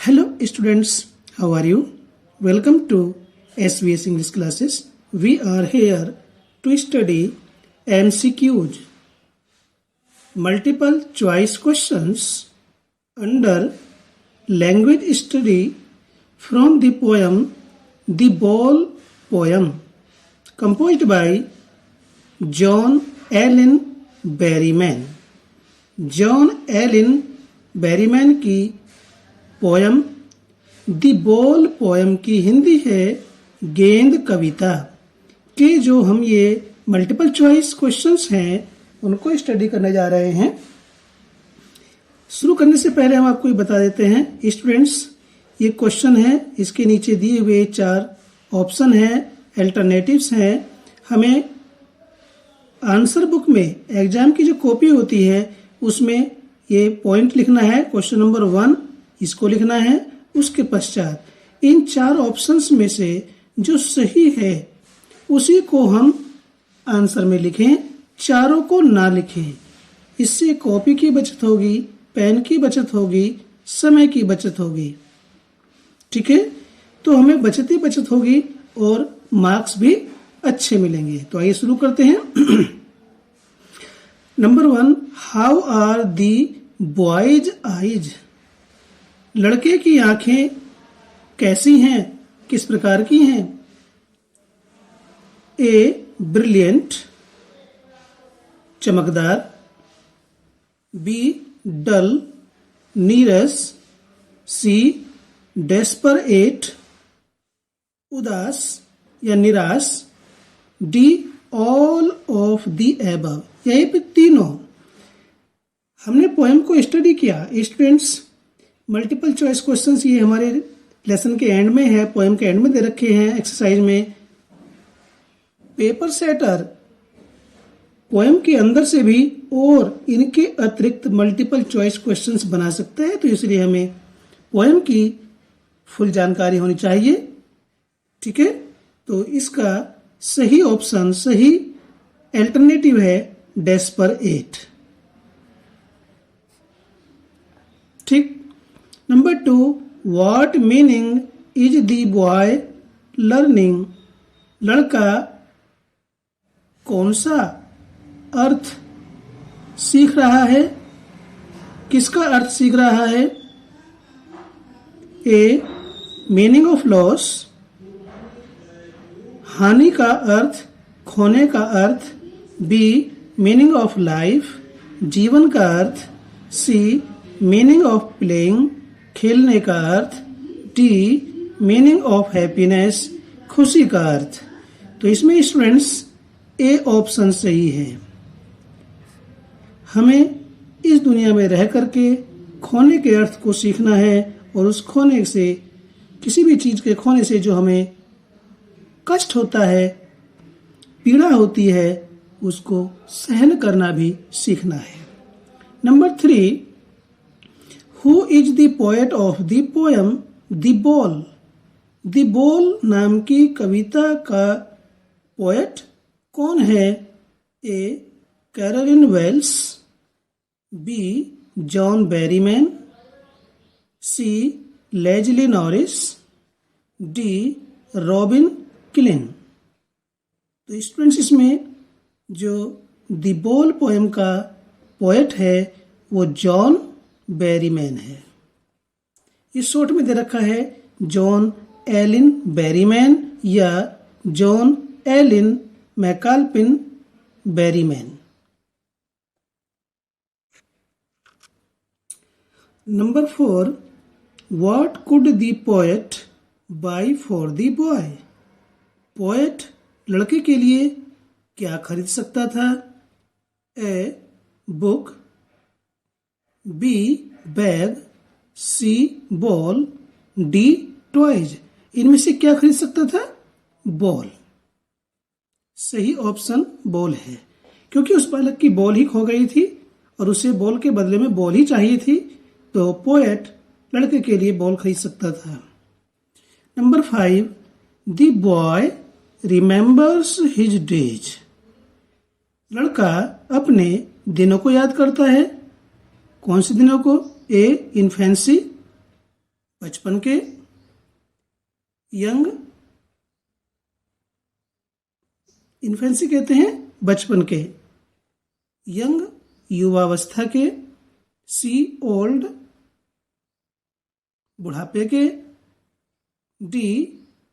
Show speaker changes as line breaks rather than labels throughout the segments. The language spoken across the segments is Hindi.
Hello students, how are you? Welcome to SVS English classes. We are here to study MCQs, multiple choice questions under language study from the poem The Ball Poem, composed by John Allen Berryman. John Elin Berryman की पोयम द बॉल पोयम की हिंदी है गेंद कविता के जो हम ये मल्टीपल चॉइस क्वेश्चंस हैं उनको स्टडी करने जा रहे हैं। शुरू करने से पहले हम आपको ये बता देते हैं स्टूडेंट्स, ये क्वेश्चन है, इसके नीचे दिए हुए 4 ऑप्शन हैं, अल्टरनेटिव्स हैं। हमें आंसर बुक में एग्जाम की जो कॉपी होती है उसमें ये पॉइंट लिखना है, क्वेश्चन नंबर 1 इसको लिखना है। उसके पश्चात इन 4 ऑप्शंस में से जो सही है उसी को हम आंसर में लिखें, चारों को ना लिखें। इससे कॉपी की बचत होगी, पेन की बचत होगी, समय की बचत होगी। ठीक है, तो हमें बचत ही बचत होगी और मार्क्स भी अच्छे मिलेंगे। तो आइए शुरू करते हैं। Number 1, how are the boy's eyes? लड़के की आंखें कैसी हैं, किस प्रकार की हैं? ए ब्रिलियंट चमकदार, बी डल नीरस, सी डेस्परेट उदास या निराश, D all of the above. यही पे तीनों। हमने पोएम को स्टडी किया स्टूडेंट्स। मल्टीपल चॉइस क्वेश्चंस ये हमारे लेसन के एंड में है, पोएम के एंड में दे रखे हैं एक्सरसाइज में। पेपर सेटर पोएम के अंदर से भी और इनके अतिरिक्त मल्टीपल चॉइस क्वेश्चंस बना सकते हैं, तो इसलिए हमें पोएम की फुल जानकारी होनी चाहिए। ठीक है, तो इसका सही ऑप्शन, सही अल्टरनेटिव है डेस्परेट। ठीक। Number 2, what meaning is the boy learning? लड़का कौन सा अर्थ सीख रहा है, किसका अर्थ सीख रहा है? ए मीनिंग ऑफ लॉस, हानि का अर्थ, खोने का अर्थ। बी मीनिंग ऑफ लाइफ, जीवन का अर्थ। सी मीनिंग ऑफ प्लेइंग, खेलने का अर्थ। डी मीनिंग ऑफ हैप्पीनेस, खुशी का अर्थ। तो इसमें स्टूडेंट्स ए ऑप्शन सही है। हमें इस दुनिया में रह करके खोने के अर्थ को सीखना है और उस खोने से, किसी भी चीज के खोने से जो हमें कष्ट होता है, पीड़ा होती है, उसको सहन करना भी सीखना है। Number 3, who is the poet of the poem the ball? The ball नाम की कविता का पोएट कौन है? A Caroline Wells, B John Berryman, C Leslie Norris, D Robin Killin. तो स्टूडेंट्स इसमें जो द बॉल पोएम का पोएट है वो जॉन बेरीमैन है। ये शॉर्ट में दे रखा है जॉन एलिन बेरीमैन या John Allyn McAlpin Berryman. Number 4, what could the poet buy for the boy? Poet लड़के के लिए क्या खरीद सकता था? A book, B bag, C ball, D toys. इनमें से क्या खरीद सकता था? बॉल। सही ऑप्शन बॉल है, क्योंकि उस बालक की बॉल ही खो गई थी और उसे बॉल के बदले में बॉल ही चाहिए थी, तो पोएट लड़के के लिए बॉल खरीद सकता था। Number 5, the boy remembers his days. लड़का अपने दिनों को याद करता है। कौन से दिनों को? ए इन्फेंसी, बचपन के, यंग इन्फेंसी कहते हैं बचपन के, यंग युवावस्था के, सी ओल्ड बुढ़ापे के, D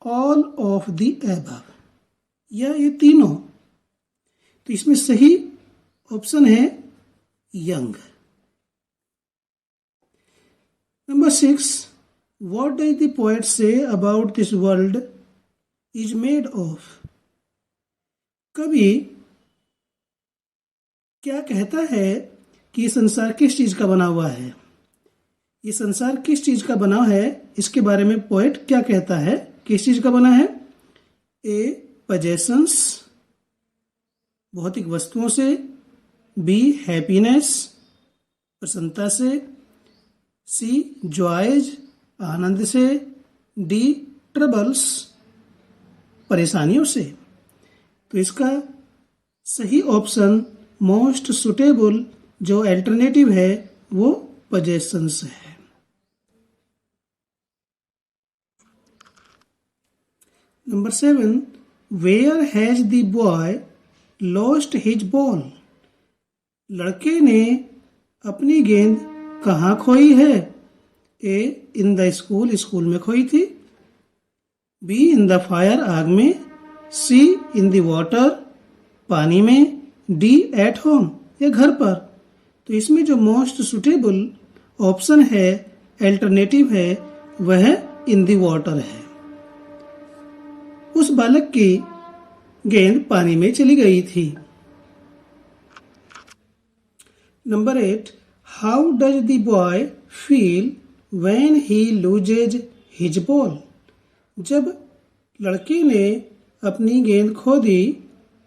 all of the above या ये तीनों। तो इसमें सही ऑप्शन है young. Number 6, what does the poet say about this world is made of. कवि क्या कहता है कि ये संसार किस चीज का बना हुआ है, ये संसार किस चीज का बना है, इसके बारे में पोएट क्या कहता है, किस चीज का बना है। ए पजेशंस भौतिक वस्तुओं से, बी हैप्पीनेस प्रसन्नता से, सी जॉयज आनंद से, डी ट्रबल्स परेशानियों से। तो इसका सही ऑप्शन मोस्ट सुटेबल जो अल्टरनेटिव है वो पजेशंस है। Number 7, where has the boy lost his ball. लड़के ने अपनी गेंद कहाँ खोई है। A in the school school में खोई थी, बी इन द फायर आग में, सी इन द वाटर पानी में, डी एट होम या घर पर। तो इसमें जो मोस्ट सुटेबल ऑप्शन है अल्टरनेटिव है वह इन द वाटर है। उस बालक की गेंद पानी में चली गई थी। Number 8, how does the boy feel when he loses his ball. जब लड़के ने अपनी गेंद खो दी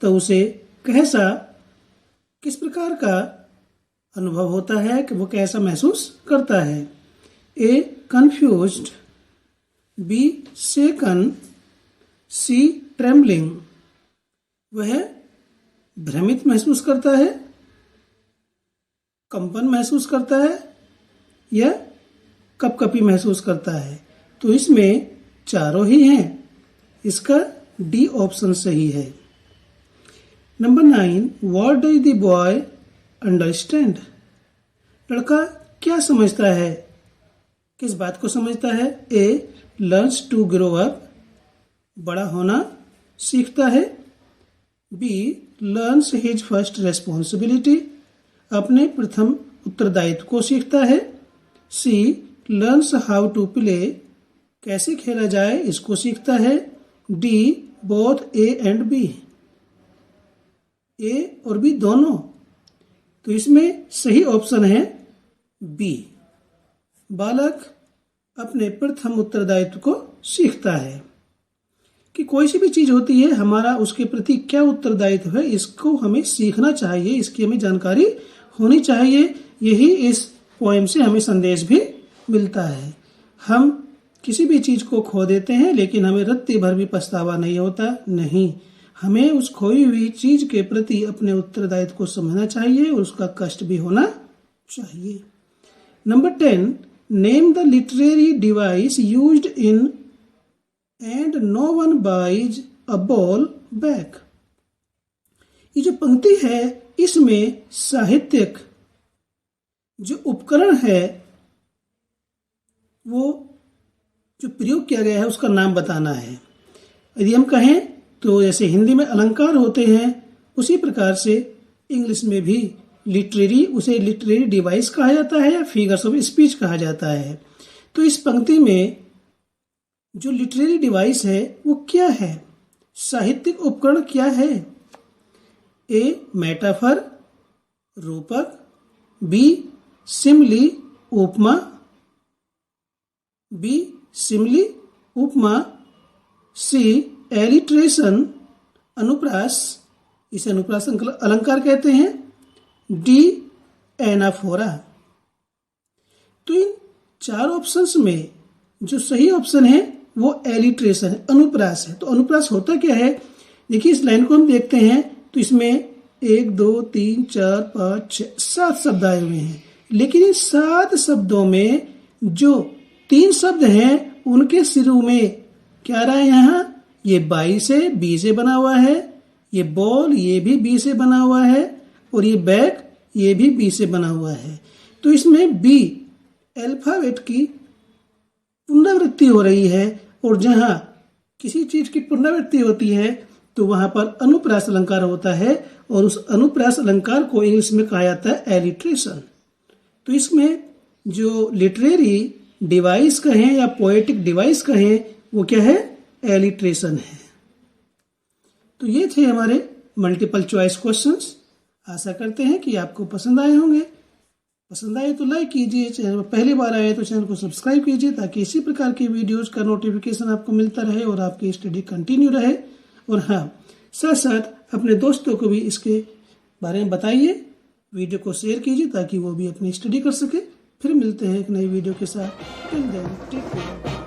तो उसे किस प्रकार का अनुभव होता है कि वो कैसा महसूस करता है। ए कंफ्यूज्ड, बी शेकन, सी ट्रेम्बलिंग वह भ्रमित महसूस करता है, कंपन महसूस करता है या कपकपी महसूस करता है। तो इसमें चारों ही हैं, इसका डी ऑप्शन सही है। Number 9, what does the boy understand. लड़का क्या समझता है, किस बात को समझता है। A learns to grow up बड़ा होना सीखता है, B learns his first responsibility अपने प्रथम उत्तरदायित्व को सीखता है, C learns how to play कैसे खेला जाए इसको सीखता है, D both A and B A और बी दोनों। तो इसमें सही ऑप्शन है बी, बालक अपने प्रथम उत्तरदायित्व को सीखता है। कि कोई सी भी चीज होती है हमारा उसके प्रति क्या उत्तरदायित्व है इसको हमें सीखना चाहिए, इसकी हमें जानकारी होनी चाहिए। यही इस पोएम से हमें संदेश भी मिलता है। हम किसी भी चीज को खो देते हैं लेकिन हमें रत्ती भर भी पछतावा नहीं होता, नहीं, हमें उस खोई हुई चीज के प्रति अपने उत्तरदायित्व को समझना चाहिए और उसका कष्ट भी होना चाहिए। Number 10, name the literary device used in and no one buys a ball back. ये जो पंक्ति है इसमें साहित्यिक जो उपकरण है वो जो प्रयोग किया गया है उसका नाम बताना है। यदि हम कहें तो जैसे हिंदी में अलंकार होते हैं उसी प्रकार से इंग्लिश में भी उसे लिटरेरी डिवाइस कहा जाता है या फिगर्स ऑफ स्पीच कहा जाता है। तो इस पंक्ति में जो लिटरेरी डिवाइस है वो क्या है, साहित्यिक उपकरण क्या है। ए मेटाफर रूपक, बी सिमली उपमा, बी सिमली उपमा, सी एलिट्रेशन अनुप्रास, इसे अनुप्रास अलंकार कहते हैं, डी एनाफोरा। तो इन चार ऑप्शंस में जो सही ऑप्शन है वो एलिट्रेशन है, अनुप्रास है। तो अनुप्रास होता क्या है, देखिए इस लाइन को हम देखते हैं तो इसमें 1 2 3 4 5 6 7 शब्द आए हुए हैं, लेकिन इन 7 शब्दों में जो 3 शब्द हैं, उनके शुरू में क्या रहा है यहाँ, ये बाई से बी से बना हुआ है, ये बॉल ये भी बी से बना हुआ है, और ये बैग ये भी बी से बना हुआ है। तो इसमें बी अल्फाबेट की पुनरावृत्ति हो रही है, और जहां किसी चीज की पुनरावृत्ति होती है तो वहां पर अनुप्रास अलंकार होता है, और उस अनुप्रास अलंकार को इंग्लिश में कहा जाता है एलिट्रेशन। तो इसमें जो लिटरेरी डिवाइस कहें या पोएटिक डिवाइस कहें, वो क्या है, एलिट्रेशन है। तो ये थे हमारे मल्टीपल चॉइस क्वेश्चंस। आशा करते हैं कि आपको पसंद आए होंगे। पसंद आए तो लाइक कीजिए, चैनल पर पहली बार आए तो चैनल को सब्सक्राइब कीजिए, ताकि इसी प्रकार की वीडियोज का नोटिफिकेशन आपको मिलता रहे और आपकी स्टडी कंटिन्यू रहे। और हाँ, साथ साथ अपने दोस्तों को भी इसके बारे में बताइए, वीडियो को शेयर कीजिए ताकि वो भी अपनी स्टडी कर सके। फिर मिलते हैं एक नई वीडियो के साथ। Till then take care.